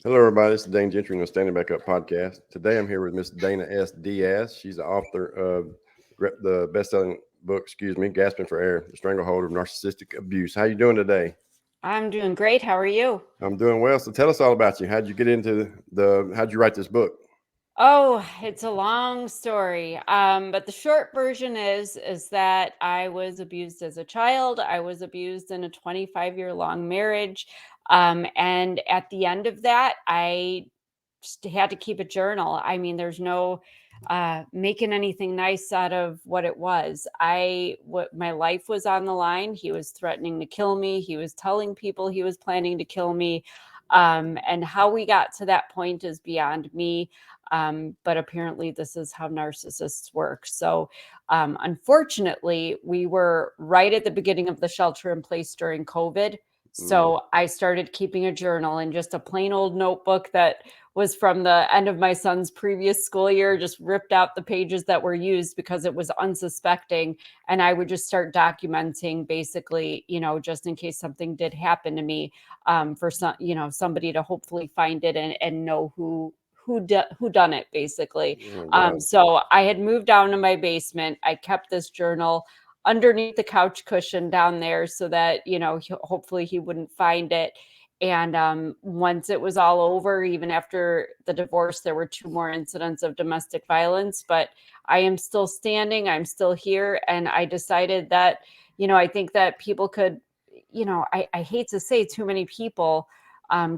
Hello, everybody. This is Dane Gentry on the Standing Back Up podcast. Today, I'm here with Miss Dana S Diaz. She's the author of the best-selling book, "Gasping for Air: The Stranglehold of Narcissistic Abuse." How you doing today? I'm doing great. How are you? I'm doing well. So, tell us all about you. How'd you get into How'd you write this book? Oh, it's a long story. But the short version is that I was abused as a child. I was abused in a 25-year long marriage. And at the end of that, I just had to keep a journal. I mean, there's no making anything nice out of what it was. My life was on the line. He was threatening to kill me. He was telling people he was planning to kill me. And how we got to that point is beyond me. But apparently, this is how narcissists work. So, unfortunately, we were right at the beginning of the shelter in place during COVID. So, I started keeping a journal in just a plain old notebook that was from the end of my son's previous school year, just ripped out the pages that were used because it was unsuspecting. And I would just start documenting basically, just in case something did happen to me, for somebody to hopefully find it and know who done it basically. Oh, God. So I had moved down to my basement. I kept this journal underneath the couch cushion down there so that hopefully he wouldn't find it. And once it was all over, even after the divorce, there were 2 more incidents of domestic violence, but I am still standing. I'm still here. And I decided that, I think that people could, I hate to say too many people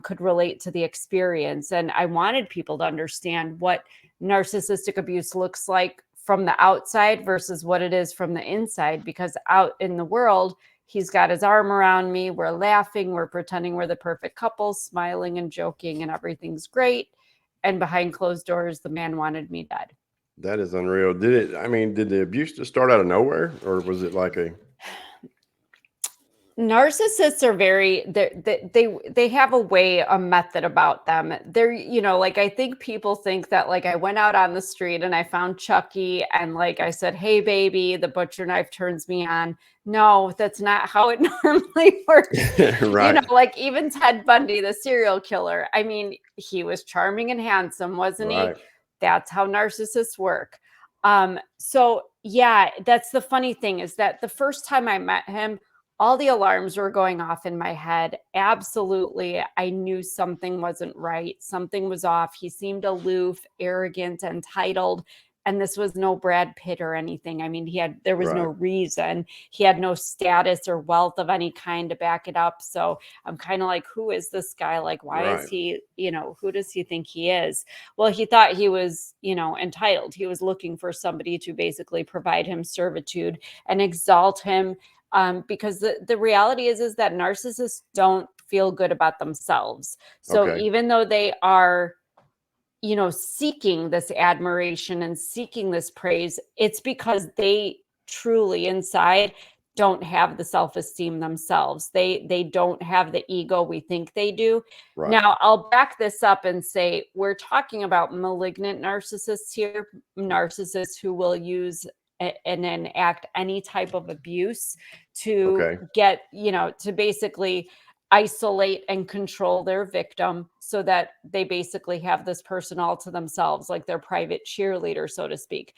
could relate to the experience. And I wanted people to understand what narcissistic abuse looks like from the outside versus what it is from the inside, because out in the world, he's got his arm around me. We're laughing. We're pretending we're the perfect couple, smiling and joking, and everything's great. And behind closed doors, the man wanted me dead. That is unreal. Did the abuse just start out of nowhere, or was it like a? Narcissists are they have a method about them. They're, like, I think people think that, like, I went out on the street and I found Chucky and, like, I said, "Hey baby, the butcher knife turns me on." No, that's not how it normally works. Right. Like, even Ted Bundy, the serial killer, I mean, he was charming and handsome, wasn't he? Right. That's how narcissists work. So yeah, that's the funny thing, is that the first time I met him, all the alarms were going off in my head. Absolutely. I knew something wasn't right. Something was off. He seemed aloof, arrogant, entitled. And this was no Brad Pitt or anything. I mean, there was no Right. reason. He had no status or wealth of any kind to back it up. So I'm kind of like, who is this guy? Like, why is Right. he, who does he think he is? Well, he thought he was, entitled. He was looking for somebody to basically provide him servitude and exalt him, because the reality is that narcissists don't feel good about themselves. So Okay. even though they are, seeking this admiration and seeking this praise, it's because they truly inside don't have the self-esteem themselves. They don't have the ego we think they do. Right. Now, I'll back this up and say we're talking about malignant narcissists here, narcissists who will use and enact any type of abuse to Okay. get, to basically isolate and control their victim so that they basically have this person all to themselves, like their private cheerleader, so to speak.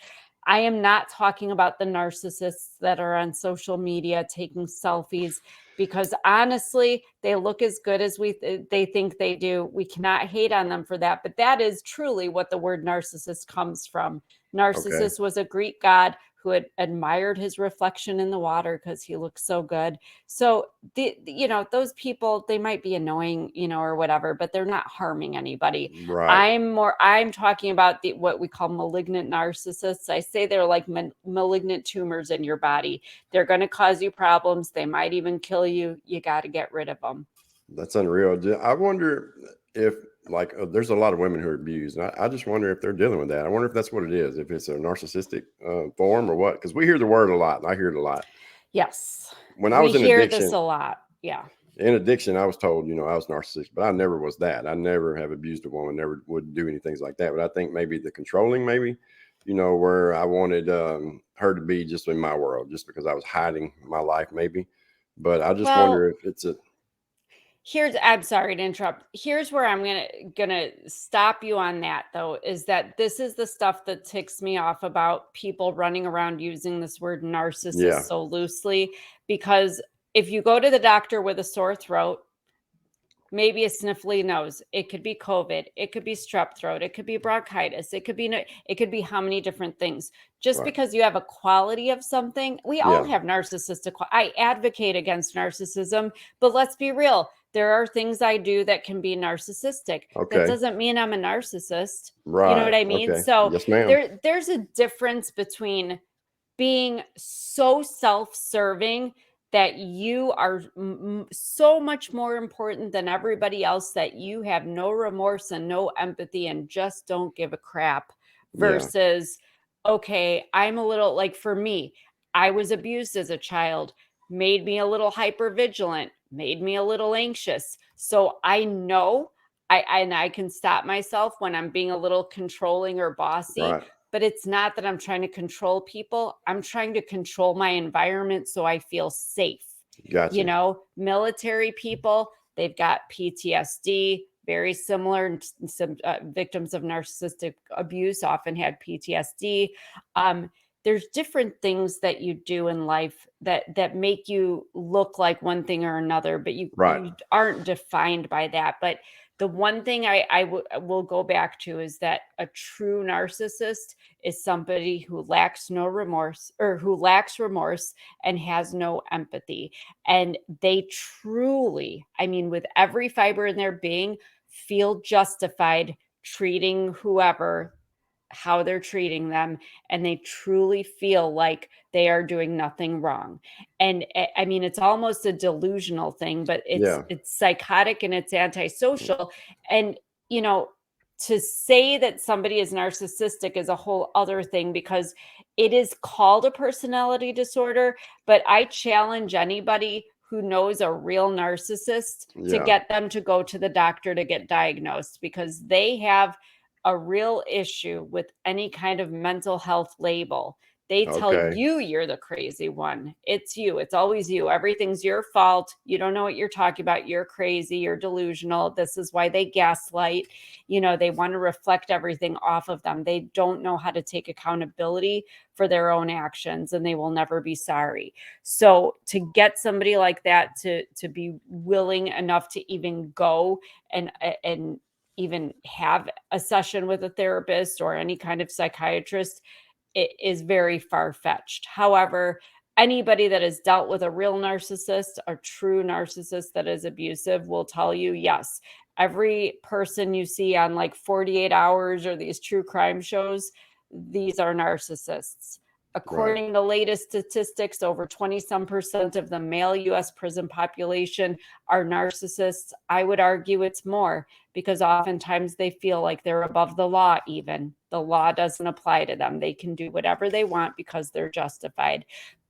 I am not talking about the narcissists that are on social media taking selfies, because honestly, they look as good as they think they do. We cannot hate on them for that, but that is truly what the word narcissist comes from. Okay. Narcissus was a Greek god who had admired his reflection in the water because he looked so good. So those people, they might be annoying, or whatever, but they're not harming anybody. Right. I'm talking about what we call malignant narcissists. I say they're like malignant tumors in your body. They're going to cause you problems. They might even kill you. You got to get rid of them. That's unreal. I wonder if, like, there's a lot of women who are abused. And I just wonder if they're dealing with that. I wonder if that's what it is, if it's a narcissistic form or what. Because we hear the word a lot, and I hear it a lot. Yes. When I We was hear this a lot. Yeah. in addiction, I was told, I was narcissistic, but I never was that. I never have abused a woman, never would do anything like that. But I think maybe the controlling, maybe, where I wanted her to be just in my world, just because I was hiding my life, maybe. But I just wonder Well, if it's a I'm sorry to interrupt. Here's where I'm gonna stop you on that though, is that this is the stuff that ticks me off about people running around using this word narcissist Yeah, so loosely. Because if you go to the doctor with a sore throat, maybe a sniffly nose, it could be COVID, it could be strep throat, it could be bronchitis, it could be how many different things. Just right. because you have a quality of something, we all Yeah, have narcissistic. I advocate against narcissism, but let's be real. There are things I do that can be narcissistic. That okay, doesn't mean I'm a narcissist. You know right, what I mean? okay. So Yes, ma'am. there's a difference between being so self-serving that you are so much more important than everybody else, that you have no remorse and no empathy and just don't give a crap, Yeah, versus, okay, I'm a little, like, for me, I was abused as a child, made me a little hyper vigilant, made me a little anxious, so I know I can stop myself when I'm being a little controlling or bossy. right. But it's not that I'm trying to control people. I'm trying to control my environment so I feel safe. You Gotcha. know, military people, they've got PTSD, very similar. Some victims of narcissistic abuse often had PTSD. Um, there's different things that you do in life that make you look like one thing or another, but Right. you aren't defined by that. But the one thing will go back to is that a true narcissist is somebody who lacks no remorse, or who lacks remorse and has no empathy. And they truly, I mean, with every fiber in their being, feel justified treating whoever how they're treating them, and they truly feel like they are doing nothing wrong. And I mean, it's almost a delusional thing, but Yeah. it's psychotic and it's antisocial. And you know, to say that somebody is narcissistic is a whole other thing, because it is called a personality disorder, but I challenge anybody who knows a real narcissist to Yeah. get them to go to the doctor to get diagnosed, because they have a real issue with any kind of mental health label. They tell Okay. you you're the crazy one. It's you. It's always you. Everything's your fault. You don't know what you're talking about. You're crazy. You're delusional. This is why they gaslight. You know, they want to reflect everything off of them. They don't know how to take accountability for their own actions, and they will never be sorry. So to get somebody like that to be willing enough to even go and even have a session with a therapist or any kind of psychiatrist, it is very far-fetched. However, anybody that has dealt with a real narcissist, a true narcissist that is abusive, will tell you, yes, every person you see on like 48 hours or these true crime shows, these are narcissists. Right. According to latest statistics, over 20 some percent of the male US prison population are narcissists. I would argue it's more, because oftentimes they feel like they're above the law. Even the law doesn't apply to them. They can do whatever they want because they're justified.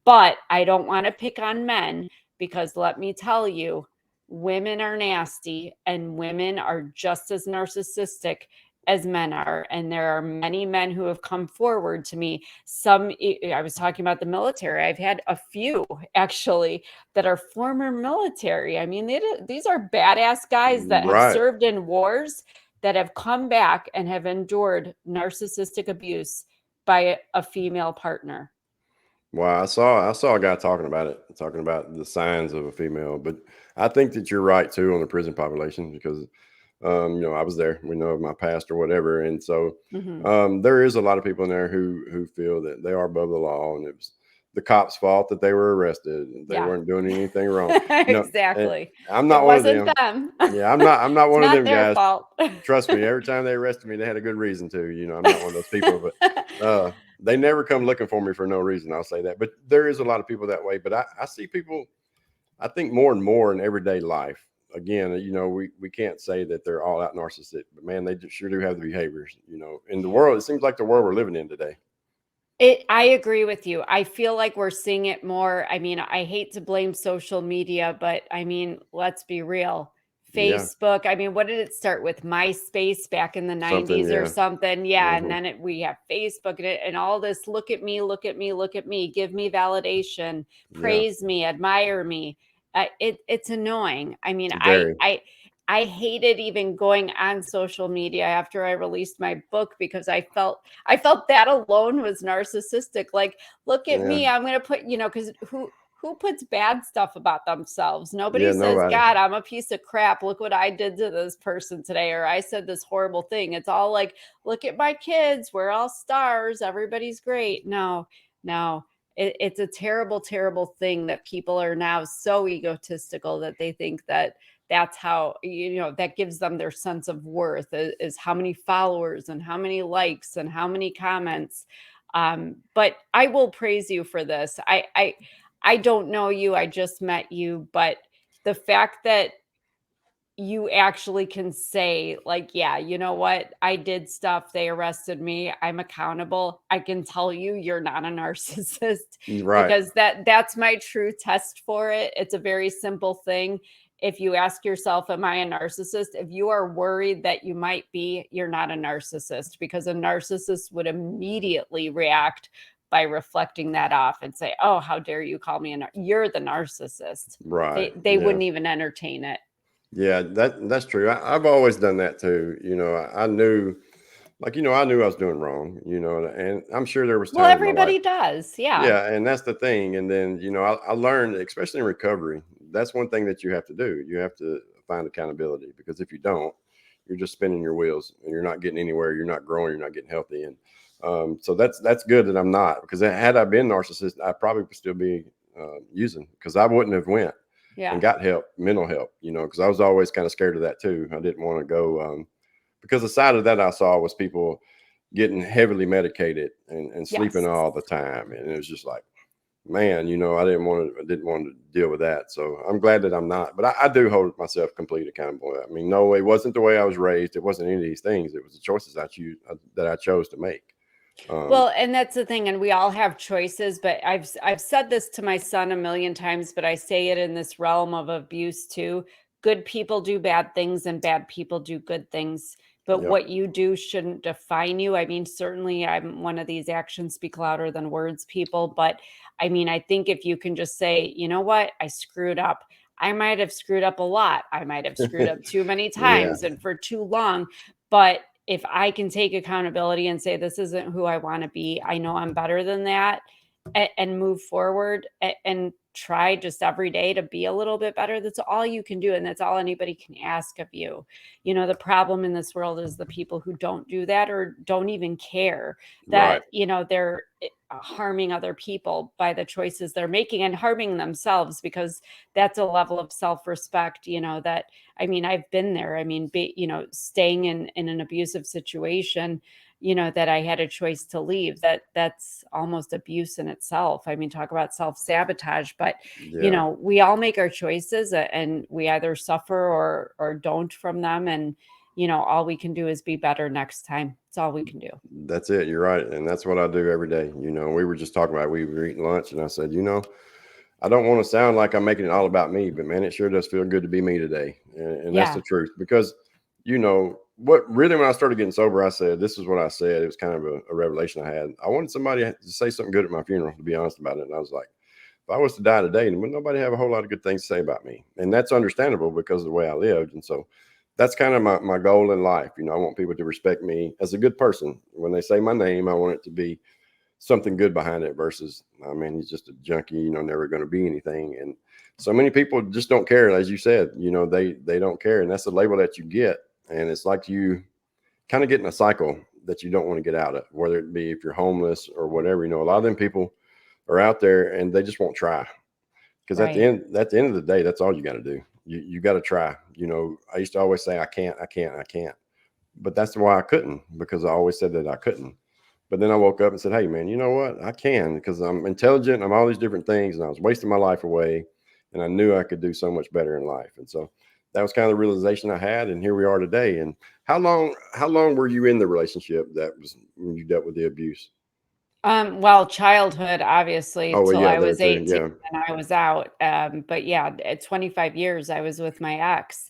But I don't want to pick on men, because let me tell you, women are nasty and women are just as narcissistic as men are. And there are many men who have come forward to me. I was talking about the military. I've had a few actually that are former military. I mean, these are badass guys that have Right. served in wars, that have come back and have endured narcissistic abuse by a female partner. Well, I saw a guy talking about it, talking about the signs of a female, but I think that you're right too on the prison population, because I was there. We know of my past or whatever, and so Mhm. there is a lot of people in there who feel that they are above the law, and it was the cops' fault that they were arrested. And they Yeah. weren't doing anything wrong. And Exactly. I'm It not one of wasn't them. them. Yeah, I'm not It's one of not them their guys. fault. Trust me, every time they arrested me, they had a good reason to. I'm not one of those people, but they never come looking for me for no reason. I'll say that. But there is a lot of people that way. But I see people, I think, more and more in everyday life. Again, we can't say that they're all out narcissistic, but man, they sure do have the behaviors. In the world, it seems like the world we're living in today. I agree with you. I feel like we're seeing it more. I mean, I hate to blame social media, but I mean, let's be real. Yeah, Facebook, I mean, what did it start with? MySpace back in the something. 90s or Yeah, something? Yeah. And hmm then we have Facebook and all this, look at me, look at me, look at me, give me validation, yeah, praise me, admire me. It's annoying. I mean, Very. I hated even going on social media after I released my book because I felt that alone was narcissistic. Like, look at Yeah. me, I'm gonna put, because who puts bad stuff about themselves? Nobody Yeah. says, Nobody. God, I'm a piece of crap. Look what I did to this person today, or I said this horrible thing. It's all like, look at my kids, we're all stars, everybody's great. No, no, it's a terrible, terrible thing that people are now so egotistical that they think that that's how, that gives them their sense of worth is how many followers and how many likes and how many comments. But I will praise you for this. I don't know you, I just met you, but the fact that you actually can say, like, yeah, you know what, I did stuff, they arrested me, I'm accountable, I can tell you're not a narcissist. Right. Because that's my true test for it. It's a very simple thing. If you ask yourself, am I a narcissist, if you are worried that you might be, you're not a narcissist, because a narcissist would immediately react by reflecting that off and say, oh, how dare you call me you're the narcissist. Right. They Yeah. wouldn't even entertain it. Yeah. That's true. I've always done that too. I knew, like, I knew I was doing wrong, and I'm sure there was Well, times in my life. everybody does. Yeah. Yeah, and that's the thing. And then, I learned, especially in recovery, that's one thing that you have to do. You have to find accountability, because if you don't, you're just spinning your wheels and you're not getting anywhere. You're not growing. You're not getting healthy. And so that's good that I'm not, because had I been narcissist, I probably would still be using, because I wouldn't have went and Yeah. got help, mental help, because I was always kind of scared of that too. I didn't want to go, because the side of that I saw was people getting heavily medicated and sleeping Yes. all the time. And it was just like, man, I didn't want to deal with that. So I'm glad that I'm not, but I do hold myself completely accountable. I mean, no, it wasn't the way I was raised. It wasn't any of these things. It was the choices that I chose to make. Um, Well, and that's the thing, and we all have choices, but I've said this to my son a million times, but I say it in this realm of abuse too. Good people do bad things and bad people do good things, but yep. what you do shouldn't define you. I mean, certainly I'm one of these actions speak louder than words people, but I mean, I think if you can just say, you know what, I screwed up. I might have screwed up a lot. I might have screwed up too many Yeah. times and for too long, but if I can take accountability and say, this isn't who I want to be, I know I'm better than that, and move forward and try just every day to be a little bit better. That's all you can do. And that's all anybody can ask of you. The problem in this world is the people who don't do that or don't even care that, Right. they're harming other people by the choices they're making and harming themselves, because that's a level of self-respect, that, I mean, I've been there. I mean, staying in an abusive situation, that I had a choice to leave, that's almost abuse in itself. I mean, talk about self-sabotage, but Yeah. we all make our choices, and we either suffer or don't from them. And all we can do is be better next time. It's all we can do. That's it. You're right. And that's what I do every day. We were just talking about, we were eating lunch, and I said, I don't want to sound like I'm making it all about me, but man, it sure does feel good to be me today. And that's Yeah. the truth, because, what really, when I started getting sober, I said, this is what I said. It was kind of a revelation I had. I wanted somebody to say something good at my funeral, to be honest about it. And I was like, if I was to die today, then would nobody have a whole lot of good things to say about me? And that's understandable because of the way I lived. And so that's kind of my goal in life. I want people to respect me as a good person. When they say my name, I want it to be something good behind it, versus, I mean, he's just a junkie, never going to be anything. And so many people just don't care. As you said, they don't care. And that's the label that you get. And it's like you kind of get in a cycle that you don't want to get out of, whether it be if you're homeless or whatever. A lot of them people are out there and they just won't try, because at the Right. end of the day, that's all you got to do. You got to try. I used to always say, I can't, I can't, I can't. But that's why I couldn't, because I always said that I couldn't. But then I woke up and said, hey, man, you know what? I can, because I'm intelligent. I'm all these different things. And I was wasting my life away. And I knew I could do so much better in life. And so that was kind of the realization I had. And here we are today. And how long were you in the relationship that was when you dealt with the abuse? Well, childhood, obviously, Oh, well, till yeah, I there was too. 18 Yeah. and I was out. But yeah, at 25 years I was with my ex,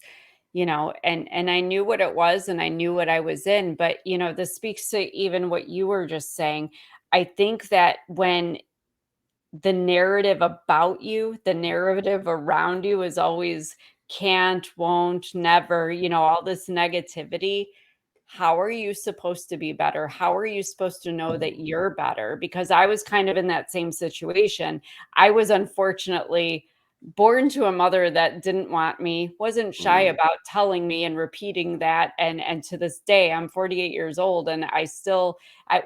and I knew what it was and I knew what I was in. But, this speaks to even what you were just saying. I think that when the narrative about you, the narrative around you is always can't, won't, never, all this negativity. How are you supposed to be better? How are you supposed to know that you're better? Because I was kind of in that same situation. I was unfortunately born to a mother that didn't want me, wasn't shy about telling me and repeating that. And to this day, I'm 48 years old and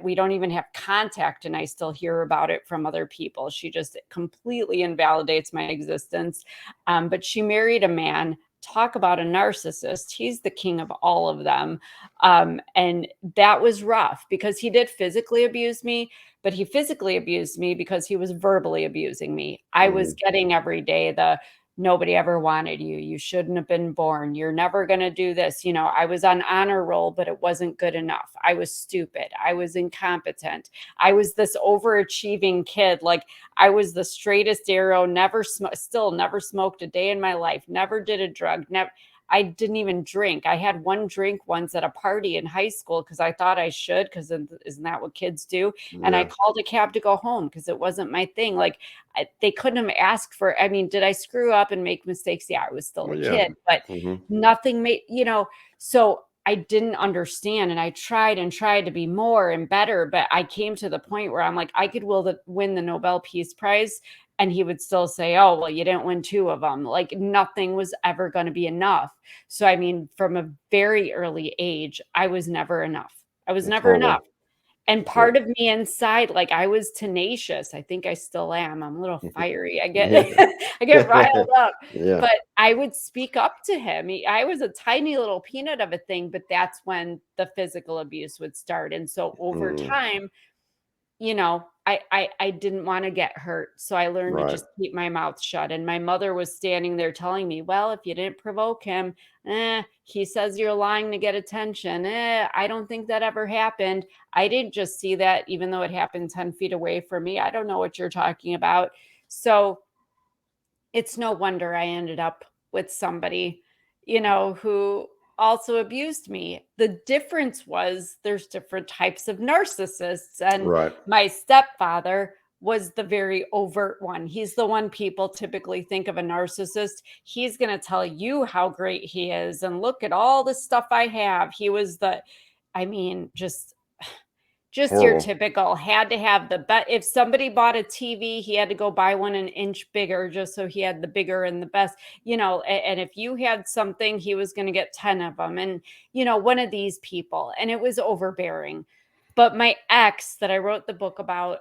we don't even have contact and I still hear about it from other people. She just completely invalidates my existence. But she married a man. Talk about a narcissist. He's the king of all of them. And that was rough because he did physically abuse me, but he physically abused me because he was verbally abusing me. I was getting every day the nobody ever wanted you. You shouldn't have been born. You're never going to do this. I was on honor roll, but it wasn't good enough. I was stupid. I was incompetent. I was this overachieving kid. Like I was the straightest arrow, still never smoked a day in my life, never did a drug, I didn't even drink. I had one drink once at a party in high school because I thought I should, because isn't that what kids do? And I called a cab to go home because it wasn't my thing. Like they couldn't have asked for, did I screw up and make mistakes? Yeah, I was still a kid, but nothing made, so I didn't understand. And I tried to be more and better, but I came to the point where I'm like, I could win the Nobel Peace Prize. And he would still say, oh, well, you didn't win 2 of them. Like nothing was ever going to be enough. So, from a very early age, I was never enough. I was never enough. And part of me inside, like I was tenacious. I think I still am. I'm a little fiery. I get riled up. But I would speak up to him. I was a tiny little peanut of a thing, but that's when the physical abuse would start. And so over time, I didn't want to get hurt. So I learned to just keep my mouth shut. And my mother was standing there telling me, well, if you didn't provoke him, he says you're lying to get attention. I don't think that ever happened. I didn't just see that, even though it happened 10 feet away from me. I don't know what you're talking about. So it's no wonder I ended up with somebody, who also abused me. The difference was there's different types of narcissists. And my stepfather was the very overt one. He's the one people typically think of a narcissist. He's going to tell you how great he is and look at all the stuff I have. He was just your typical, had to have if somebody bought a TV, he had to go buy one an inch bigger just so he had the bigger and the best, and if you had something, he was going to get 10 of them. And, one of these people, and it was overbearing. But my ex that I wrote the book about,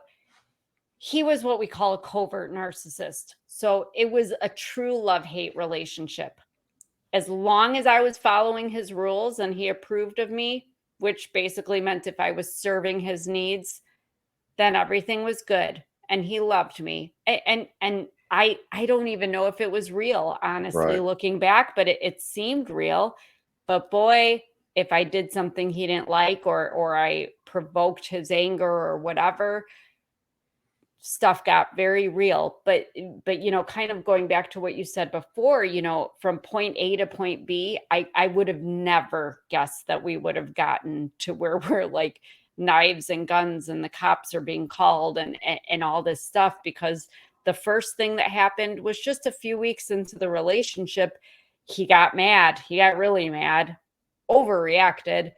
he was what we call a covert narcissist. So it was a true love-hate relationship. As long as I was following his rules and he approved of me, which basically meant if I was serving his needs, then everything was good and he loved me. And I don't even know if it was real, honestly, looking back, but it seemed real. But boy, if I did something he didn't like or I provoked his anger or whatever, stuff got very real. But kind of going back to what you said before, from point A to point B, I would have never guessed that we would have gotten to where we're like knives and guns and the cops are being called and all this stuff, because the first thing that happened was just a few weeks into the relationship. He got mad. He got really mad, overreacted,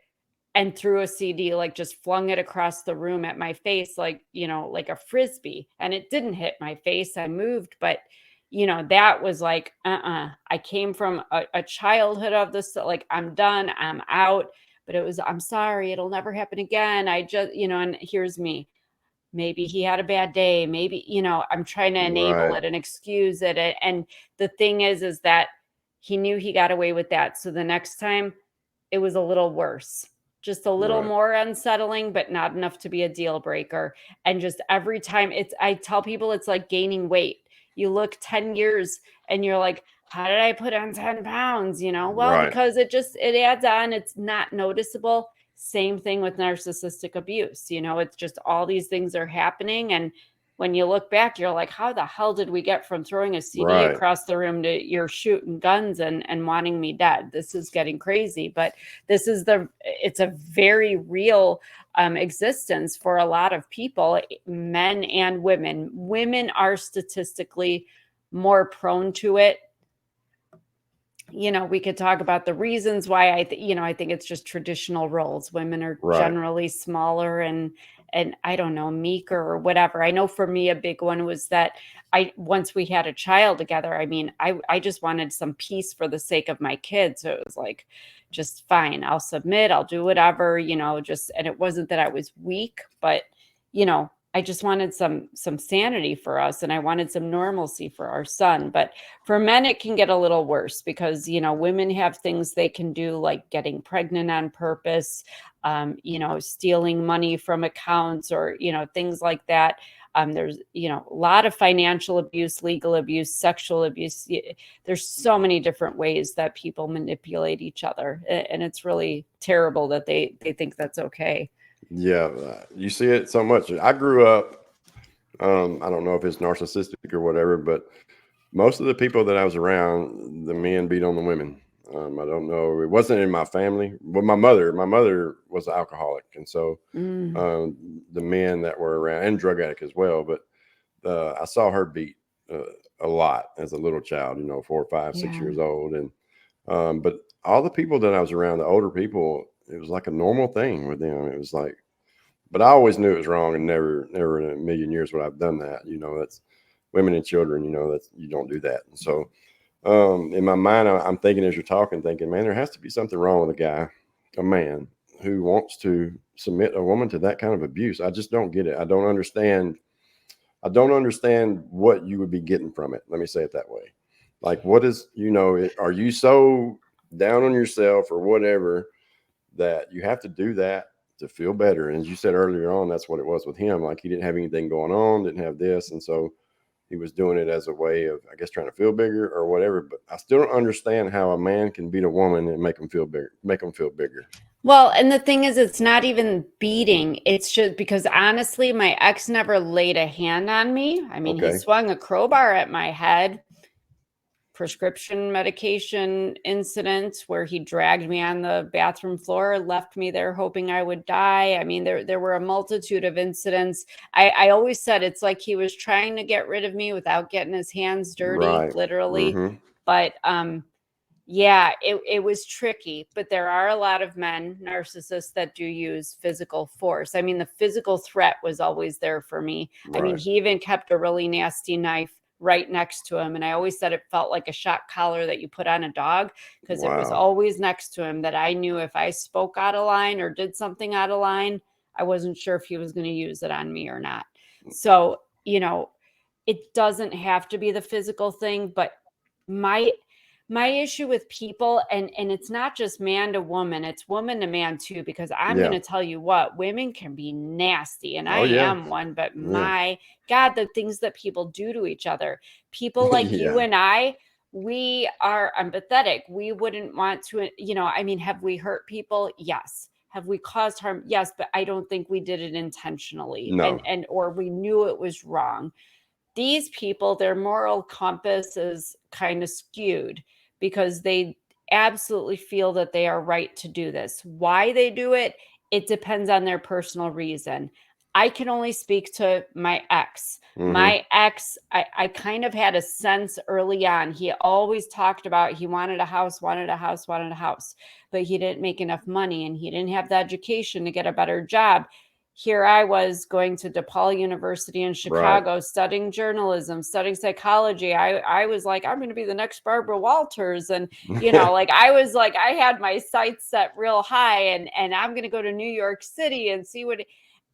and threw a CD, like just flung it across the room at my face, like a Frisbee. And it didn't hit my face. I moved, but that was like, I came from a childhood of this, like, I'm done, I'm out. But it was, I'm sorry, it'll never happen again. I just, and here's me. Maybe he had a bad day. Maybe, I'm trying to enable it and excuse it. And the thing is that he knew he got away with that. So the next time it was a little worse. Just a little more unsettling, but not enough to be a deal breaker. And just every time I tell people it's like gaining weight. You look 10 years and you're like, how did I put on 10 pounds? Well, because it adds on. It's not noticeable. Same thing with narcissistic abuse. It's just all these things are happening and when you look back, you're like, how the hell did we get from throwing a CD Right. across the room to you're shooting guns and wanting me dead? This is getting crazy. But it's a very real existence for a lot of people, men and women. Women are statistically more prone to it. We could talk about the reasons why. I think it's just traditional roles. Women are Right. generally smaller and I don't know, meeker or whatever. I know for me, a big one was that once we had a child together, I just wanted some peace for the sake of my kids. So it was like, just fine, I'll submit, I'll do whatever, and it wasn't that I was weak, but I just wanted some sanity for us, and I wanted some normalcy for our son. But for men, it can get a little worse because women have things they can do, like getting pregnant on purpose, stealing money from accounts, or things like that. There's a lot of financial abuse, legal abuse, sexual abuse. There's so many different ways that people manipulate each other, and it's really terrible that they think that's okay. Yeah. You see it so much. I grew up, I don't know if it's narcissistic or whatever, but most of the people that I was around, the men beat on the women. I don't know. It wasn't in my family. Well, my mother was an alcoholic. And so Mm, the men that were around, and drug addict as well, but I saw her beat a lot as a little child, 4, 5, 6 years yeah. old. And but all the people that I was around, the older people, it was like a normal thing with them. It was like, but I always knew it was wrong, and never in a million years would I've done that. That's women and children. That's, you don't do that. And so in my mind, I'm thinking as you're talking, thinking, man, there has to be something wrong with a man who wants to submit a woman to that kind of abuse. I just don't get it. I don't understand. I don't understand what you would be getting from it. Let me say it that way. Like, what is, are you so down on yourself or whatever that you have to do that to feel better? And as you said earlier on, that's what it was with him. Like, he didn't have anything going on, didn't have this. And so he was doing it as a way of, I guess, trying to feel bigger or whatever. But I still don't understand how a man can beat a woman and make them feel bigger, Well, and the thing is, it's not even beating. It's just because honestly, my ex never laid a hand on me. He Okay. swung a crowbar at my head, prescription medication incidents where he dragged me on the bathroom floor, left me there hoping I would die. There were a multitude of incidents. I always said it's like he was trying to get rid of me without getting his hands dirty, Right. literally. Mm-hmm. But yeah, it was tricky, but there are a lot of men, narcissists, that do use physical force. The physical threat was always there for me. Right. He even kept a really nasty knife right next to him. And I always said it felt like a shock collar that you put on a dog, because it was Wow. always next to him, that I knew if I spoke out of line or did something out of line, I wasn't sure if he was going to use it on me or not. So, it doesn't have to be the physical thing, but my my issue with people, and it's not just man to woman, it's woman to man too, because I'm going Yeah. to tell you what, women can be nasty, and I Oh yeah. am one, but Yeah. my God, the things that people do to each other. People like you Yeah. and I, we are empathetic. We wouldn't want to, have we hurt people? Yes. Have we caused harm? Yes, but I don't think we did it intentionally, No. and or we knew it was wrong. These people, their moral compass is kind of skewed because they absolutely feel that they are right to do this. Why they do it, it depends on their personal reason. I can only speak to my ex. Mm-hmm. My ex, I kind of had a sense early on. He always talked about he wanted a house, wanted a house, wanted a house, but he didn't make enough money and he didn't have the education to get a better job. Here I was going to DePaul University in Right. Chicago, studying journalism, studying psychology. I was like, I'm going to be the next Barbara Walters. And, like I was like, I had my sights set real high, and I'm going to go to New York City and see what.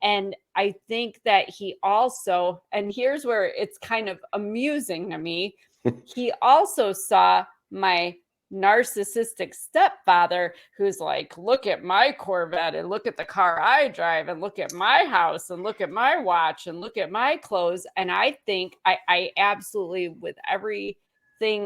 And I think that he also, and here's where it's kind of amusing to me, he also saw my narcissistic stepfather who's like, look at my Corvette and look at the car I drive and look at my house and look at my watch and look at my clothes. And I think I absolutely, with everything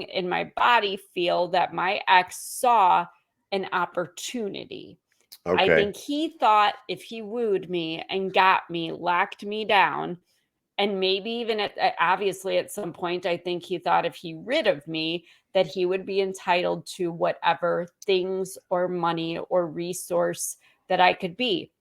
in my body, feel that my ex saw an opportunity. I Okay. think he thought if he wooed me and got me, locked me down, And maybe even obviously at some point, I think he thought if he rid of me, that he would be entitled to whatever things or money or resource that I could be.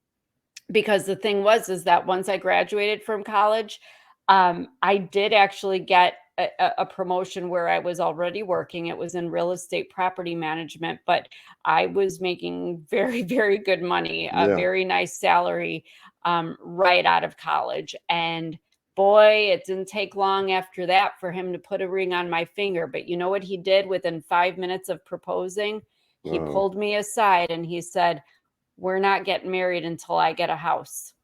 Because the thing is that once I graduated from college, I did actually get a promotion where I was already working. It was in real estate property management, but I was making very, very good money, a Yeah. very nice salary right out of college. And boy, it didn't take long after that for him to put a ring on my finger. But you know what he did within 5 minutes of proposing? He Oh. pulled me aside and he said, "We're not getting married until I get a house."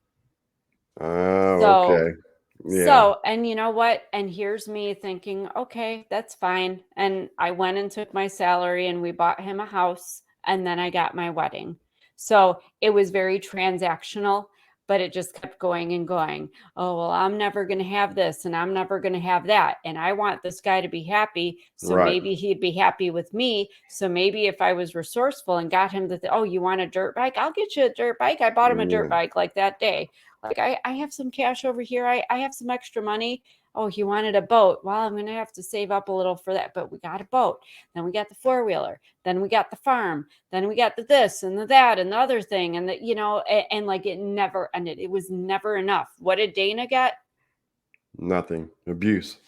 Oh, So okay. Yeah. and you know what? And here's me thinking, okay, that's fine. And I went and took my salary and we bought him a house and then I got my wedding. So it was very transactional, but it just kept going and going. Oh, well, I'm never going to have this and I'm never going to have that. And I want this guy to be happy. So Right. maybe he'd be happy with me. So maybe if I was resourceful and got him oh, you want a dirt bike? I'll get you a dirt bike. I bought him a dirt Yeah. bike like that day. Like, I have some cash over here. I have some extra money. Oh, you wanted a boat. Well, I'm going to have to save up a little for that. But we got a boat. Then we got the four-wheeler. Then we got the farm. Then we got the this and the that and the other thing. And that, and like it never ended. It was never enough. What did Dana get? Nothing. Abuse.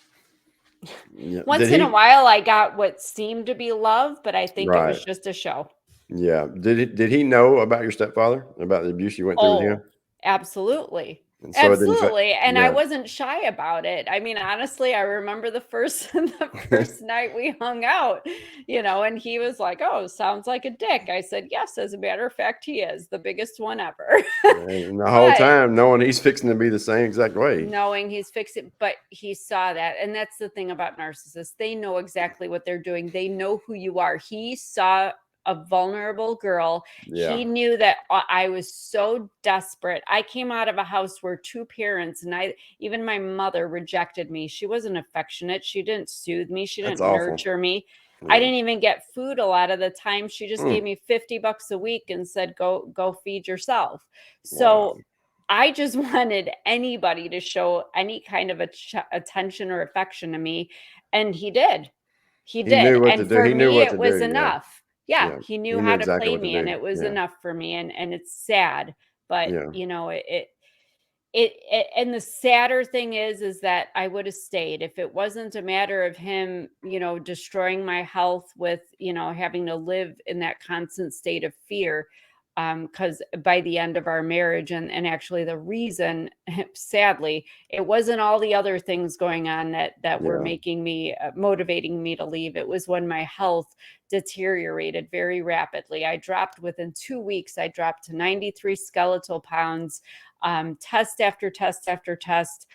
Yeah. Did Once in a he? while, I got what seemed to be love, but I think it Right. was just a show. Yeah. Did he know about your stepfather, about the abuse you went through with him? Oh, absolutely. And so it didn't Absolutely, and I yeah. wasn't shy about it. I mean, honestly, I remember the first the first night we hung out, and he was like, "Oh, sounds like a dick." I said, "Yes, as a matter of fact, he is the biggest one ever." And the whole But time knowing he's fixing to be the same exact way. knowing he's fixing, but he saw that, and that's the thing about narcissists. They know exactly what they're doing. They know who you are. He saw a vulnerable girl. Yeah. He knew that I was so desperate. I came out of a house where two parents and even my mother rejected me. She wasn't affectionate. She didn't soothe me. She That's didn't awful. nurture me. I Yeah. didn't even get food a lot of the time. She just gave Mm. me $50 a week and said, go feed yourself. Wow. So I just wanted anybody to show any kind of attention or affection to me, and he did. He He did, knew what to and do. for He knew me, what to it was do. Yeah. enough. Yeah, Yeah. he knew He knew how to exactly play what to me, and do. it was Yeah. enough for me, and it's sad, but, Yeah. and the sadder thing is that I would have stayed if it wasn't a matter of him, destroying my health with, having to live in that constant state of fear. Because by the end of our marriage, and actually the reason, sadly, it wasn't all the other things going on that were Yeah. making me motivating me to leave. It was when my health deteriorated very rapidly. I dropped within 2 weeks. I dropped to 93 skeletal pounds. Test after test after test,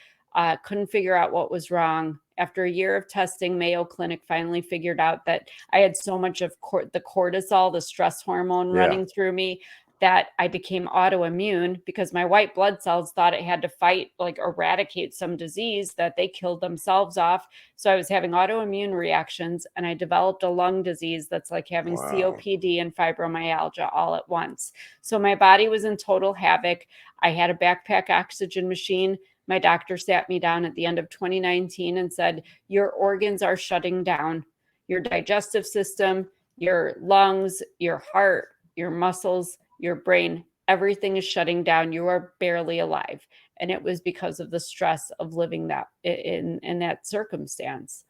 couldn't figure out what was wrong. After a year of testing, Mayo Clinic finally figured out that I had so much of the cortisol, the stress hormone Yeah. running through me, that I became autoimmune because my white blood cells thought it had to fight, like eradicate some disease that they killed themselves off. So I was having autoimmune reactions and I developed a lung disease that's like having Wow. COPD and fibromyalgia all at once. So my body was in total havoc. I had a backpack oxygen machine. My doctor sat me down at the end of 2019 and said, "Your organs are shutting down. Your digestive system, your lungs, your heart, your muscles, your brain, everything is shutting down. You are barely alive." And it was because of the stress of living that in that circumstance.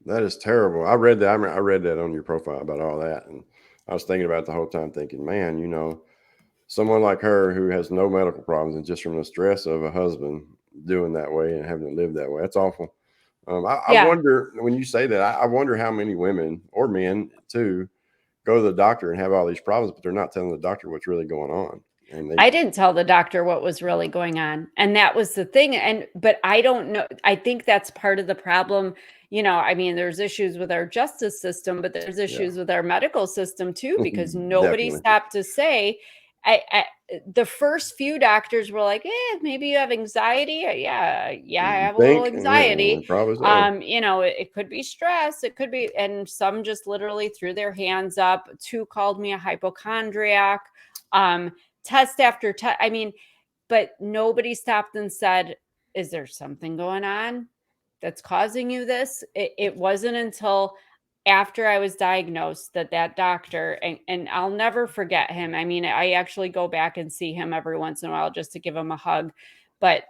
That is terrible. I read that. I read that on your profile about all that, and I was thinking about it the whole time, thinking, man, someone like her who has no medical problems and just from the stress of a husband doing that way and having to live that way, that's awful. I Yeah. wonder when you say that, I wonder how many women or men too go to the doctor and have all these problems, but they're not telling the doctor what's really going on. And they, I didn't tell the doctor what was really going on, and that was the thing, but I don't know, I think that's part of the problem. I mean, there's issues with our justice system, but there's yeah, issues with our medical system too, because nobody definitely. stopped to say, the first few doctors were like, maybe you have anxiety. Yeah, I You have a little think? Yeah, anxiety. probably so. It could be stress, it could be, and some just literally threw their hands up. Two called me a hypochondriac. Um, Test after test. I mean, but nobody stopped and said, is there something going on that's causing you this? It wasn't until after I was diagnosed that doctor, and I'll never forget him. I mean, I actually go back and see him every once in a while just to give him a hug. But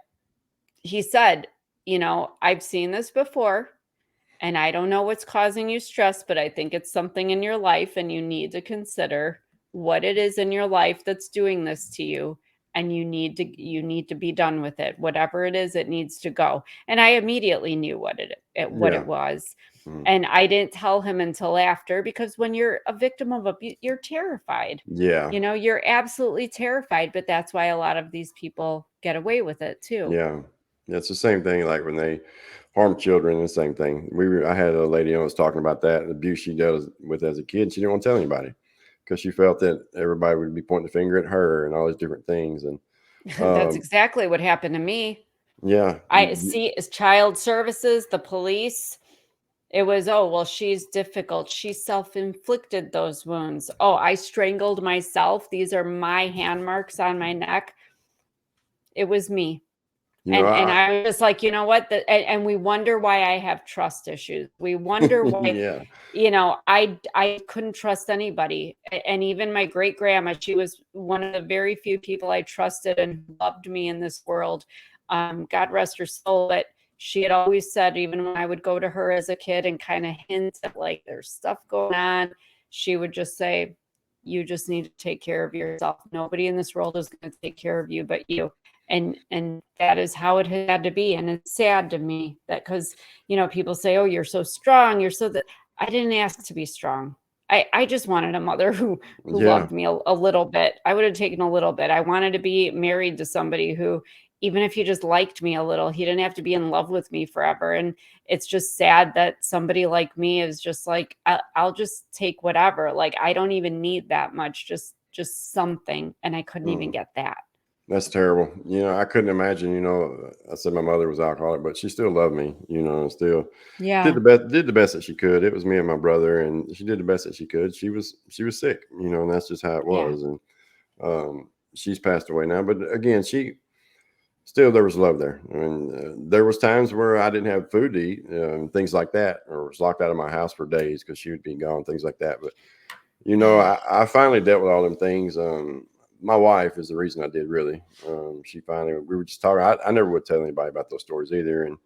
he said, I've seen this before. And I don't know what's causing you stress, but I think it's something in your life, and you need to consider what it is in your life that's doing this to you. And you need to be done with it. Whatever it is, it needs to go. And I immediately knew what Yeah. it was. Mhm. And I didn't tell him until after, because when you're a victim of abuse, you're terrified. Yeah. You're absolutely terrified, but that's why a lot of these people get away with it too. Yeah. It's the same thing like when they harm children, the same thing. I had a lady on was talking about that, the abuse she dealt with as a kid. And she didn't want to tell anybody because she felt that everybody would be pointing the finger at her and all these different things. And That's um, exactly what happened to me. yeah, I see as child services, the police. It was, oh, well, she's difficult. She self-inflicted those wounds. Oh, I strangled myself. These are my hand marks on my neck. It was me. you know, And I, I was just like, you know what? And we wonder why I have trust issues. We wonder why, yeah, I couldn't trust anybody. And even my great grandma, she was one of the very few people I trusted and who loved me in this world. God rest her soul. But she had always said, even when I would go to her as a kid and kind of hint at like there's stuff going on, she would just say, you just need to take care of yourself. Nobody in this world is going to take care of you but you. And that is how it had to be. And it's sad to me that, because people say, oh, you're so strong, you're so that. I didn't ask to be strong. I just wanted a mother who yeah. loved me a little bit. I would have taken a little bit. I wanted to be married to somebody who, even if he just liked me a little, he didn't have to be in love with me forever. And it's just sad that somebody like me is just like, I'll just take whatever. Like, I don't even need that much, just something. And I couldn't even Mm. get that. That's terrible. I couldn't imagine, I said my mother was alcoholic, but she still loved me, and still Yeah. did the best that she could. It was me and my brother, and she did the best that she could. She was sick, and that's just how it Yeah. was. And she's passed away now, but again, there was love there. I mean, there was times where I didn't have food to eat, things like that, or was locked out of my house for days because she would be gone, things like that. But I finally dealt with all them things. My wife is the reason I did, really. We were just talking. I never would tell anybody about those stories either. And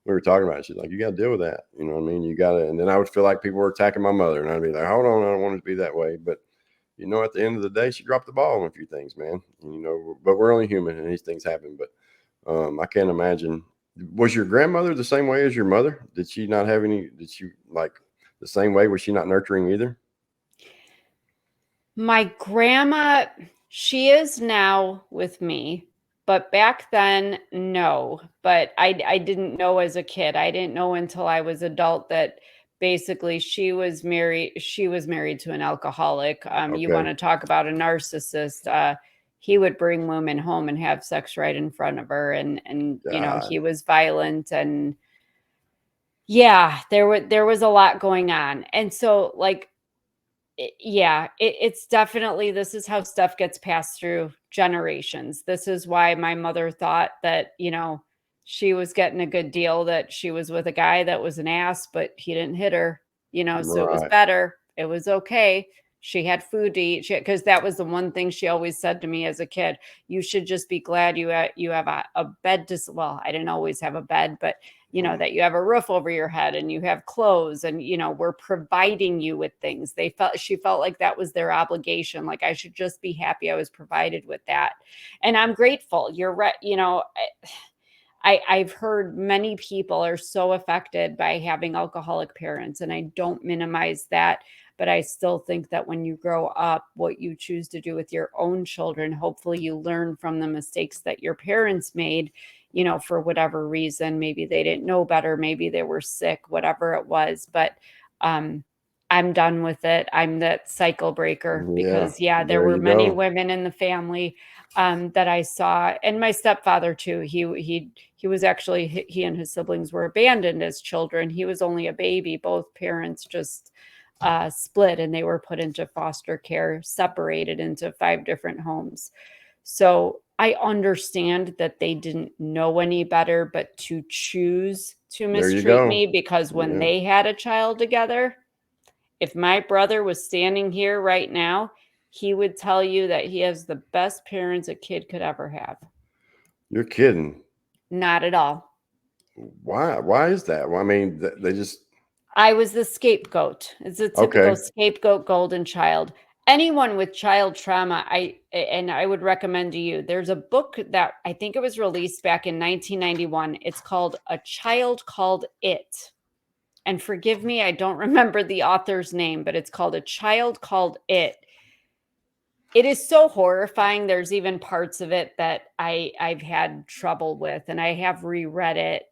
we were talking about it. She's like, you got to deal with that. You know what I mean? You got to. And then I would feel like people were attacking my mother. And I'd be like, hold on, I don't want it to be that way. But, at the end of the day, she dropped the ball on a few things, man. And, but we're only human and these things happen. But I can't imagine. Was your grandmother the same way as your mother? Did she not have any? Did she like the same way? Was she not nurturing either? My grandma, she is now with me, but back then, no. But I didn't know as a kid. I didn't know until I was adult that basically she was married to an alcoholic. You want Okay. to talk about a narcissist? He would bring women home and have sex right in front of her, and God. he was violent. And yeah, there was a lot going on. And so, like, yeah, it's definitely, this is how stuff gets passed through generations. This is why my mother thought that, she was getting a good deal, that she was with a guy that was an ass, but he didn't hit her, so it was Right. better. It was okay. She had food to eat, because that was the one thing she always said to me as a kid. You should just be glad you have a bed to, well, I didn't always have a bed, but Mm. that you have a roof over your head and you have clothes, and, we're providing you with things. She felt like that was their obligation. Like, I should just be happy I was provided with that. And I'm grateful. You're right. I've heard many people are so affected by having alcoholic parents, and I don't minimize that. But I still think that when you grow up, what you choose to do with your own children, hopefully you learn from the mistakes that your parents made, for whatever reason. Maybe they didn't know better, maybe they were sick, whatever it was. But um, I'm done with it. I'm that cycle breaker, Yeah. because, yeah, there There were you many go. women in the family that I saw, and my stepfather too. He was actually, he and his siblings were abandoned as children. He was only a baby. Both parents just split, and they were put into foster care, separated into 5 different homes. So I understand that they didn't know any better, but to choose to There you mistreat go. me, because when Yeah. they had a child together, if my brother was standing here right now, he would tell you that he has the best parents a kid could ever have. You're kidding. Not at all. Why? Why is that? Well, I mean, they just I was the scapegoat. It's a typical okay. scapegoat golden child. Anyone with child trauma, I would recommend to you. There's a book that I think it was released back in 1991. It's called A Child Called It. And forgive me, I don't remember the author's name, but it's called A Child Called It. It is so horrifying. There's even parts of it that I've had trouble with, and I have reread it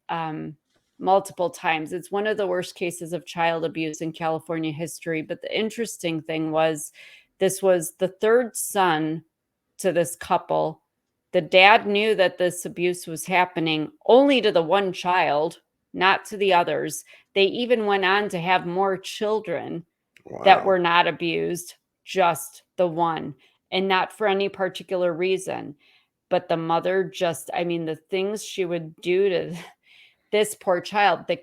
multiple times. It's one of the worst cases of child abuse in California history. But the interesting thing was, this was the third son to this couple. The dad knew that this abuse was happening only to the one child, not to the others. They even went on to have more children that Wow. were not abused, just the one, and not for any particular reason. But the mother just, I mean, the things she would do to this poor child, the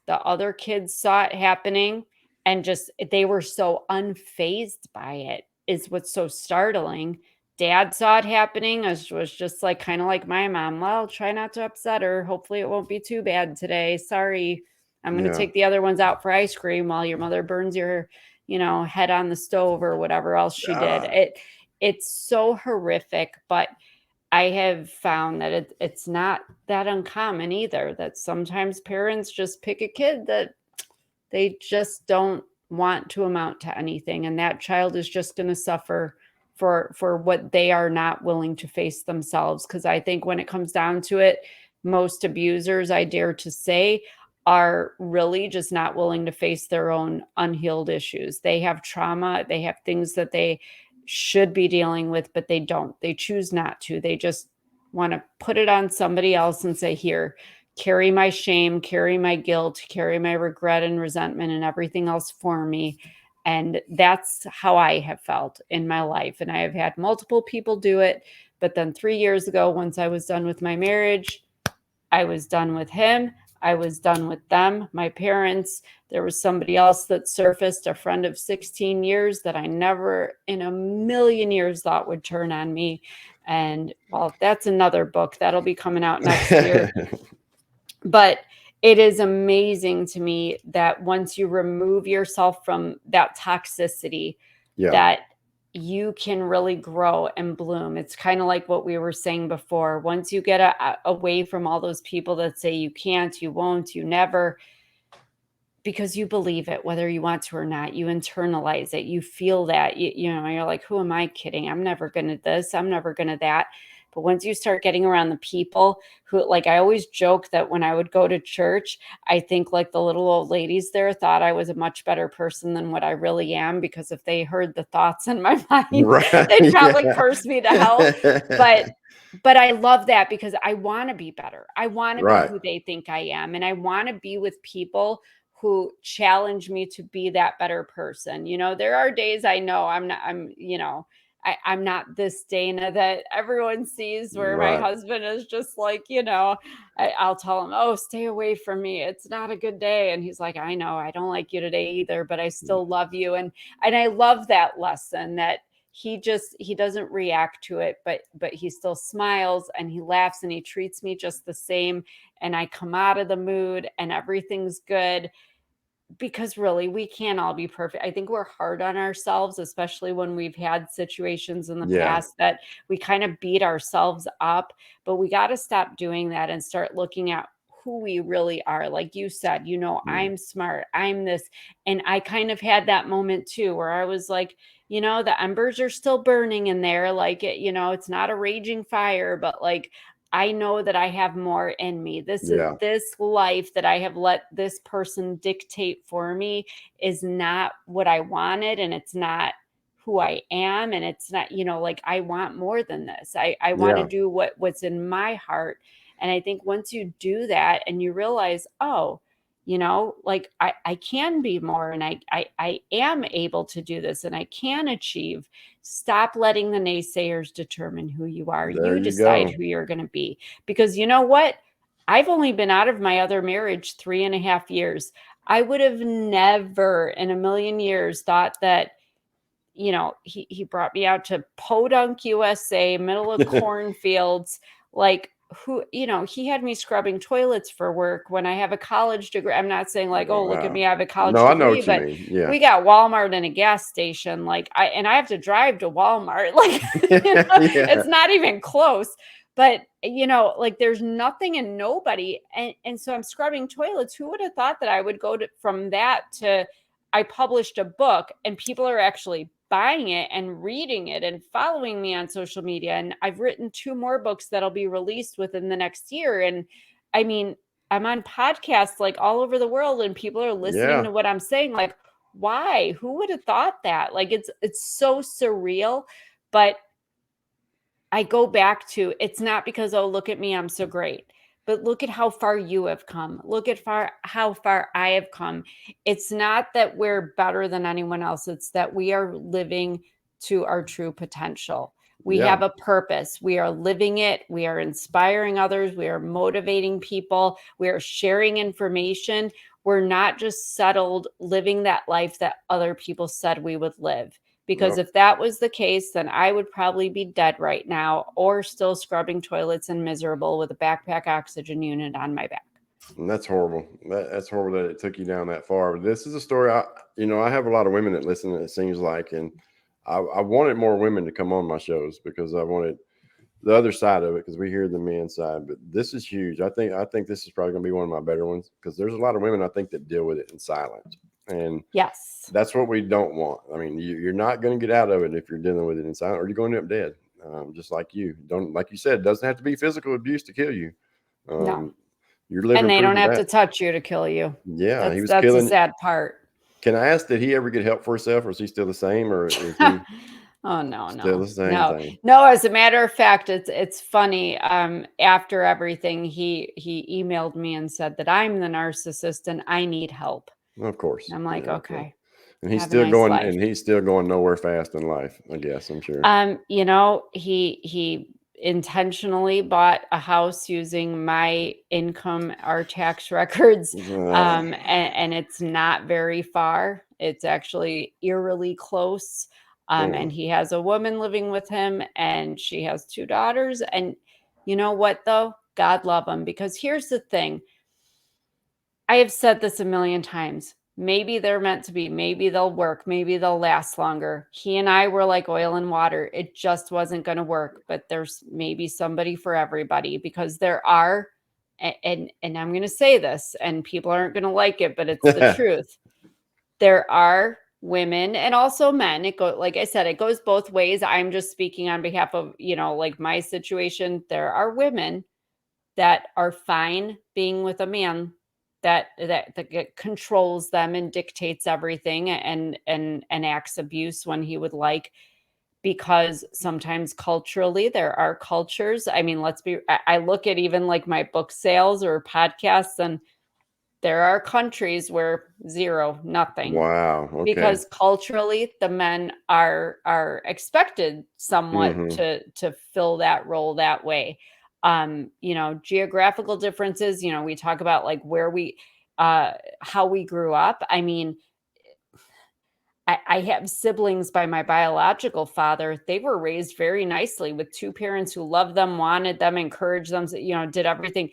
other kids saw it happening, and just they were so unfazed by it, is what's so startling. Dad saw it happening, was just like, kind of like my mom. Well, try not to upset her. Hopefully it won't be too bad today. Sorry. I'm going to Yeah. take the other ones out for ice cream while your mother burns your, head on the stove or whatever else she did. God. It's so horrific, but I have found that it's not that uncommon either, that sometimes parents just pick a kid that they just don't want to amount to anything, and that child is just going to suffer for what they are not willing to face themselves. Because I think when it comes down to it, most abusers, I dare to say, are really just not willing to face their own unhealed issues. They have trauma, they have things that they should be dealing with, but they don't. They choose not to. They just want to put it on somebody else and say, here, carry my shame, carry my guilt, carry my regret and resentment and everything else for me. And that's how I have felt in my life. And I have had multiple people do it. But then 3 years ago, once I was done with my marriage, I was done with him. I was done with them, my parents. There was somebody else that surfaced, a friend of 16 years that I never in a million years thought would turn on me. And well, that's another book that'll be coming out next year. But it is amazing to me that once you remove yourself from that toxicity, Yeah. that you can really grow and bloom. It's kind of like what we were saying before. Once you get away from all those people that say you can't, you won't, you never, because you believe it, whether you want to or not, you internalize it, you feel that, you're like, who am I kidding? I'm never going to this, I'm never going to that. But once you start getting around the people who, like, I always joke that when I would go to church, I think like the little old ladies there thought I was a much better person than what I really am, because if they heard the thoughts in my mind, Right. they'd probably Yeah. curse me to hell. But I love that, because I want to be better. I want to be Right. who they think I am. And I want to be with people who challenge me to be that better person. There are days I know I'm not, I'm not this Dana that everyone sees, where my Right. husband is just like, I'll tell him, oh, stay away from me, it's not a good day. And he's like, I know, I don't like you today either, but I still love you. And I love that lesson, that he doesn't react to it, but he still smiles and he laughs and he treats me just the same. And I come out of the mood and everything's good, because really we can't all be perfect. I think we're hard on ourselves, especially when we've had situations in the Yeah. past that we kind of beat ourselves up. But we got to stop doing that and start looking at who we really are. Like you said, Mm. I'm smart, I'm this. And I kind of had that moment too, where I was like, the embers are still burning in there. Like, it's not a raging fire, but like, I know that I have more in me. Yeah. This life that I have let this person dictate for me is not what I wanted, and it's not who I am, and it's not, like, I want more than this. I want to Yeah. do what's in my heart. And I think once you do that and you realize, oh, like I can be more, and I am able to do this, and I can achieve. Stop letting the naysayers determine who you are. There You you decide go. who you're going to be. Because you know what? I've only been out of my other marriage 3.5 years. I would have never in a million years thought that, he brought me out to Podunk, USA, middle of cornfields, like he had me scrubbing toilets for work when I have a college degree. I'm not saying like, oh, look at Wow. me, I have a college No, I know degree, what you but mean. Yeah. we got Walmart and a gas station. Like I have to drive to Walmart. Like, Yeah. it's not even close. But like there's nothing and nobody. And so I'm scrubbing toilets. Who would have thought that I would go from that to I published a book and people are actually buying it and reading it and following me on social media. And I've written 2 more books that'll be released within the next year. And I mean, I'm on podcasts like all over the world and people are listening Yeah. to what I'm saying. Like, why? Who would have thought that? Like it's so surreal. But I go back to it's not because, oh, look at me, I'm so great. But look at how far you have come. Look at how far I have come. It's not that we're better than anyone else. It's that we are living to our true potential. We Yeah. have a purpose. We are living it. We are inspiring others. We are motivating people. We are sharing information. We're not just settled living that life that other people said we would live. Because No. if that was the case, then I would probably be dead right now or still scrubbing toilets and miserable with a backpack oxygen unit on my back. And that's horrible. That's horrible that it took you down that far. But this is a story. I have a lot of women that listen. It seems like, and I wanted more women to come on my shows because I wanted the other side of it because we hear the men's side. But this is huge. I think this is probably going to be one of my better ones because there's a lot of women I think that deal with it in silence, and Yes. that's what we don't want. I mean, you're not going to get out of it if you're dealing with it in silence, or you're going to end up dead. Just like you don't, like you said, it doesn't have to be physical abuse to kill you. No. You're And living they proof don't of have to that. touch you to kill you. Yeah, he was That's the killing. sad part. Can I ask, did he ever get help for himself, or is he still the same, or is he Oh no, still no, the same no, thing? no. As a matter of fact, it's funny. After everything, he emailed me and said that I'm the narcissist and I need help. Of course. And I'm like, Yeah, okay. okay, And have a nice life. he's still going nowhere fast in life, I guess, I'm sure. He intentionally bought a house using my income, our tax records, Uh, and it's not very far. It's actually eerily close. And mm, he has a woman living with him, and she has 2 daughters. And you know what, though? God love him, because here's the thing. I have said this a million times. Maybe they're meant to be. Maybe they'll work. Maybe they'll last longer. He and I were like oil and water. It just wasn't going to work. But there's maybe somebody for everybody, because there are, and I'm going to say this, and people aren't going to like it, but it's the truth. There are women and also men. Like I said, it goes both ways. I'm just speaking on behalf of, like my situation. There are women that are fine being with a man that controls them and dictates everything and acts abuse when he would like, because sometimes culturally there are cultures. I mean, I look at even like my book sales or podcasts, and there are countries where zero, nothing, wow. Okay. because culturally the men are expected somewhat Hmm. to fill that role that way. Geographical differences, we talk about like where we how we grew up. I mean, I have siblings by my biological father. They were raised very nicely with 2 parents who loved them, wanted them, encouraged them, did everything.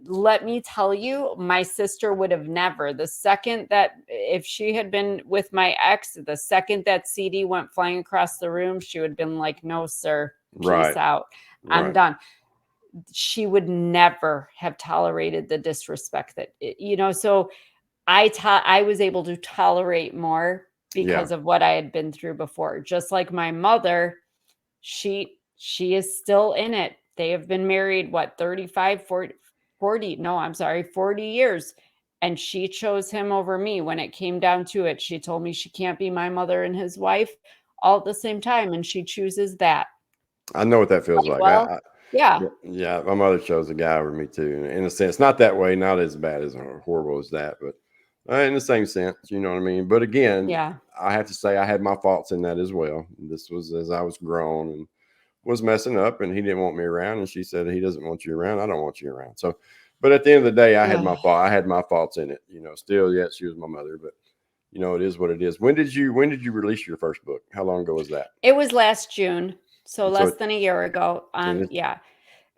Let me tell you, my sister would have never. The second that, if she had been with my ex, the second that CD went flying across the room, she would have been like, no, sir, peace Right. out. I'm Right. done. She would never have tolerated the disrespect so I was able to tolerate more Yeah. because of what I had been through before. Just like my mother, she is still in it. They have been married, what, 35, 40, no, I'm sorry, 40 years. And she chose him over me when it came down to it. She told me she can't be my mother and his wife all at the same time, and she chooses that. I know what that feels like. Well, Yeah. Yeah, my mother chose a guy over me too. In a sense, not that way, not as bad as horrible as that, but in the same sense, you know what I mean. But again, Yeah. I have to say I had my faults in that as well. This was as I was grown and was messing up, and he didn't want me around, and she said he doesn't want you around. I don't want you around. So, but at the end of the day, I had my Ugh. fault. I had my faults in it. You know, still, yes, she was my mother, but it is what it is. When did you release your first book? How long ago was that? It was last June, so And so, less than a year ago. and it's, Yeah.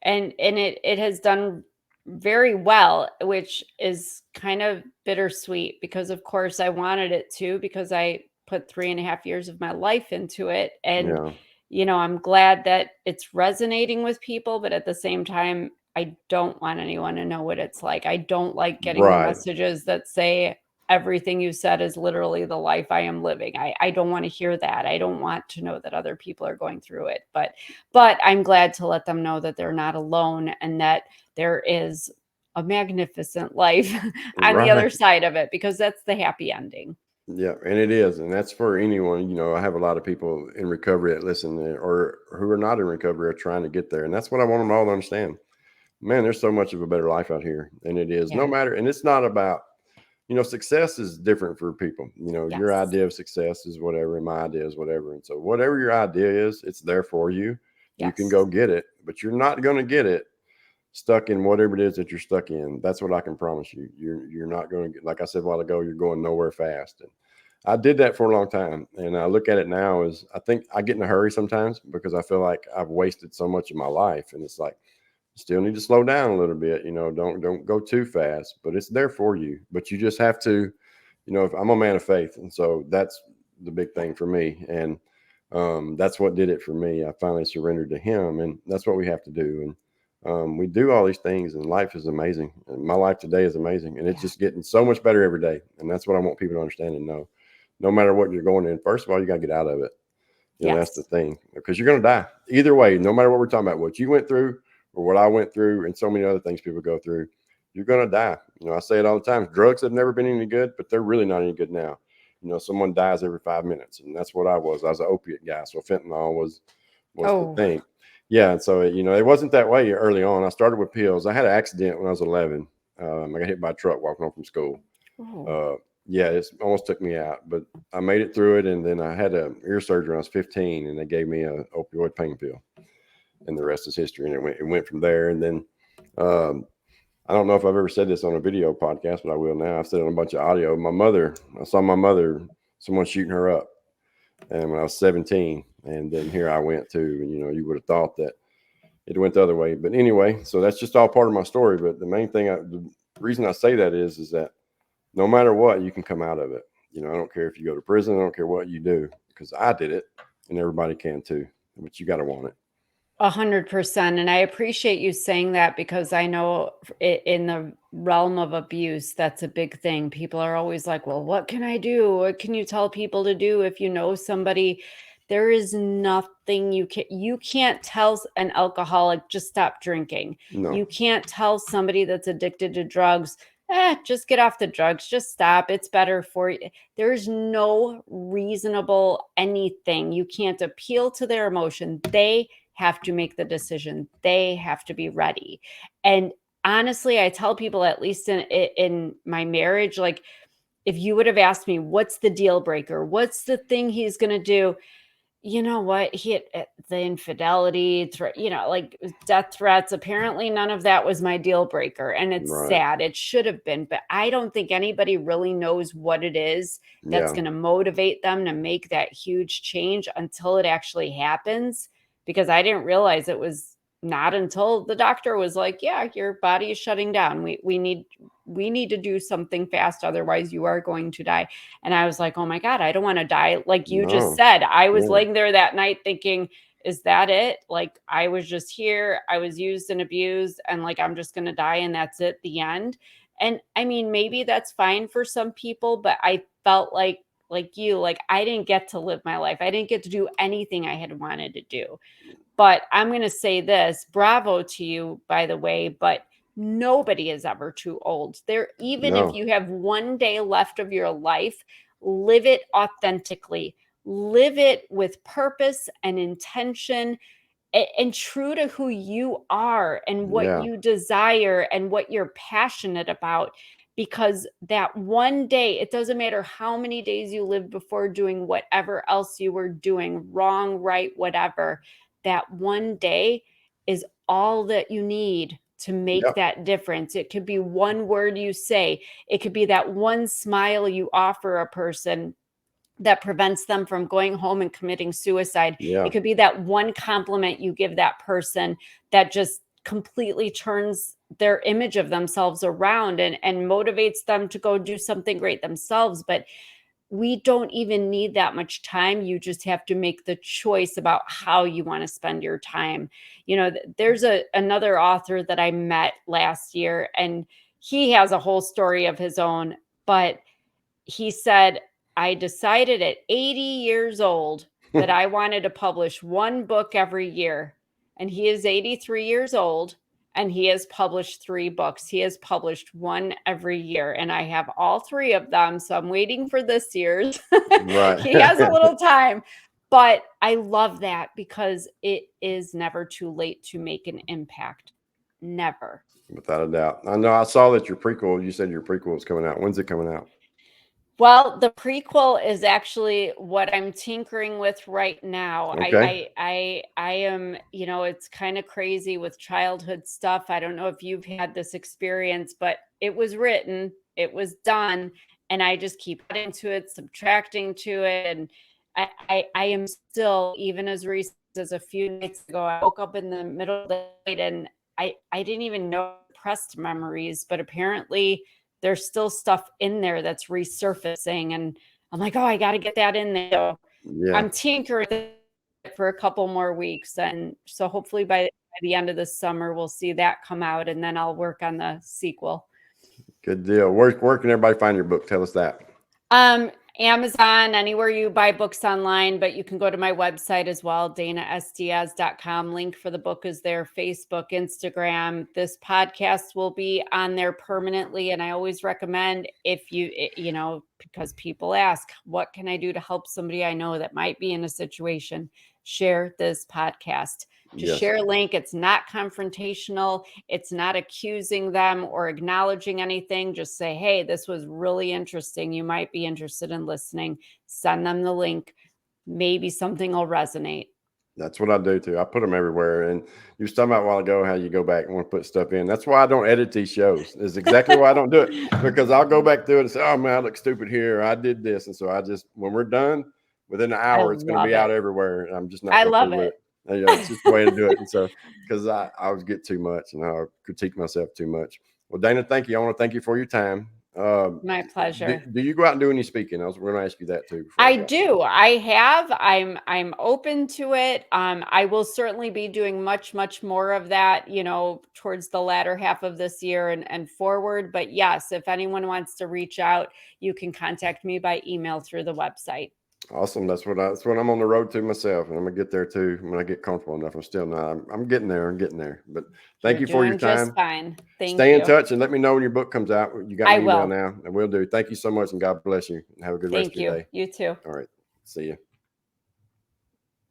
And it has done very well, which is kind of bittersweet because of course I wanted it to, because I put 3.5 years of my life into it. And yeah, I'm glad that it's resonating with people, but at the same time, I don't want anyone to know what it's like. I don't like getting the right, messages that say everything you said is literally the life I am living. I don't want to hear that. I don't want to know that other people are going through it. But I'm glad to let them know that they're not alone and that there is a magnificent life on the right. other side of it, because that's the happy ending. Yeah, and it is, and that's for anyone. I have a lot of people in recovery that listen, or who are not in recovery, are trying to get there, and that's what I want them all to understand. Man, there's so much of a better life out here, and it is no Yeah. matter. And it's not about, success is different for people. Your Yes. idea of success is whatever, and my idea is whatever, and so whatever your idea is, it's there for you. You can go Yes. get it, but you're not going to get it stuck in whatever it is that you're stuck in. That's what I can promise you. You're not going to get, like I said a while ago, you're going nowhere fast. And I did that for a long time, and I look at it now as I think I get in a hurry sometimes because I feel like I've wasted so much of my life, and it's like still need to slow down a little bit. Don't go too fast, but it's there for you. But you just have to, if I'm a man of faith, and so that's the big thing for me, and that's what did it for me. I finally surrendered to Him, and that's what we have to do. And we do all these things, and life is amazing. And my life today is amazing, and it's Yeah. just getting so much better every day. And that's what I want people to understand and know. No matter what you're going in, first of all, you got to get out of it. That's the Yes. thing, because you're going to die either way. No matter what we're talking about, what you went through or what I went through, and so many other things people go through, you're going to die. I say it all the time. Drugs have never been any good, but they're really not any good now. Someone dies every 5 minutes, and that's what I was. I was an opiate guy, so fentanyl was the Oh. thing. Yeah, and so it wasn't that way early on. I started with pills. I had an accident when I was 11. I got hit by a truck walking home from school. Oh. Uh, yeah, it almost took me out, but I made it through it. And then I had a ear surgery when I was 15, and they gave me a opioid pain pill, and the rest is history. And it went from there. And then um, I don't know if I've ever said this on a video podcast, but I will now. I've said it on a bunch of audio. I saw my mother, someone shooting her up, and when I was 17, and then here I went to, and you would have thought that it went the other way, but anyway, so that's just all part of my story. But the main thing, the reason I say that is that no matter what, you can come out of it. I don't care if you go to prison. I don't care what you do, because I did it, and everybody can too. But you got to want it. 100%. And I appreciate you saying that, because I know in the realm of abuse, that's a big thing. People are always like, well, what can I do? What can you tell people to do if you know somebody? There is nothing you can't tell an alcoholic, just stop drinking. No, You can't tell somebody that's addicted to drugs, just get off the drugs, just stop. It's better for you. There's no reasonable anything. You can't appeal to their emotion. They have to make the decision. They have to be ready. And honestly, I tell people, at least in my marriage, like, if you would have asked me, what's the deal breaker? What's the thing he's going to do? You know what? He had the infidelity, like death threats. Apparently, none of that was my deal breaker. And it's right? sad. It should have been, but I don't think anybody really knows what it is that's Yeah, going to motivate them to make that huge change until it actually happens. Because I didn't realize it was not until the doctor was like, "Yeah, your body is shutting down. We need to do something fast, otherwise you are going to die." And I was like, "Oh my God, I don't want to die." Like you just no, said, I was yeah, laying there that night thinking, is that it? Like I was just here, I was used and abused, and like I'm just going to die and that's it, the end. And I mean, maybe that's fine for some people, but I felt like you, like I didn't get to live my life. I didn't get to do anything I had wanted to do. But I'm going to say this, bravo to you, by the way, but nobody is ever too old. There, even if no, you have one day left of your life, live it authentically, live it with purpose and intention. and true to who you are and what Yeah. you desire and what you're passionate about. Because that one day, it doesn't matter how many days you lived before doing whatever else you were doing, wrong, right, whatever, that one day is all that you need to make Yep. that difference. It could be one word you say, it could be that one smile you offer a person that prevents them from going home and committing suicide. Yeah. It could be that one compliment you give that person that just completely turns their image of themselves around and motivates them to go do something great themselves. But we don't even need that much time. You just have to make the choice about how you want to spend your time. There's another author that I met last year, and he has a whole story of his own, but he said, I decided at 80 years old that I wanted to publish one book every year. And he is 83 years old and he has published 3 books. He has published one every year. And I have all 3 of them. So I'm waiting for this year's. Right. He has a little time. But I love that because it is never too late to make an impact. Never. Without a doubt. I know I saw that you said your prequel is coming out. When's it coming out? Well, the prequel is actually what I'm tinkering with right now. Okay. I am, it's kind of crazy with childhood stuff. I don't know if you've had this experience, but it was written, it was done, and I just keep adding to it, subtracting to it. And I am still, even as recent as a few nights ago, I woke up in the middle of the night and I didn't even know pressed memories, but apparently there's still stuff in there that's resurfacing. And I'm like, oh, I got to get that in there. So Yeah. I'm tinkering for a couple more weeks. And so hopefully by the end of the summer, we'll see that come out. And then I'll work on the sequel. Good deal. Where can everybody find your book? Tell us that. Amazon, anywhere you buy books online, but you can go to my website as well, danasdiaz.com. Link for the book is there, Facebook, Instagram. This podcast will be on there permanently. And I always recommend if because people ask, what can I do to help somebody I know that might be in a situation? Share this podcast. Just Yes. share a link. It's not confrontational. It's not accusing them or acknowledging anything. Just say, hey, this was really interesting. You might be interested in listening. Send them the link. Maybe something will resonate. That's what I do too. I put them everywhere. And you was talking about a while ago how you go back and want to put stuff in. That's why I don't edit these shows. Is exactly why I don't do it, because I'll go back through it and say, oh man, I look stupid here. I did this. And so when we're done, within an hour, it's going to be out everywhere. And I'm just not I going love to do it. it. It's just the way to do it. And so, because I always get too much and I critique myself too much. Well, Dana, thank you. I want to thank you for your time. My pleasure. Do you go out and do any speaking? I was going to ask you that too. I do. I'm open to it. I will certainly be doing much more of that, towards the latter half of this year and forward. But yes, if anyone wants to reach out, you can contact me by email through the website. Awesome. That's what I'm on the road to myself, and I'm gonna get there too when I get comfortable enough. I'm still not. I'm getting there. I'm getting there. But thank you for your time. Just fine. Thank you. Stay in touch and let me know when your book comes out. You got my email will. now, and we'll do. Thank you so much, and God bless you. And have a good rest of your day. You too. All right. See you.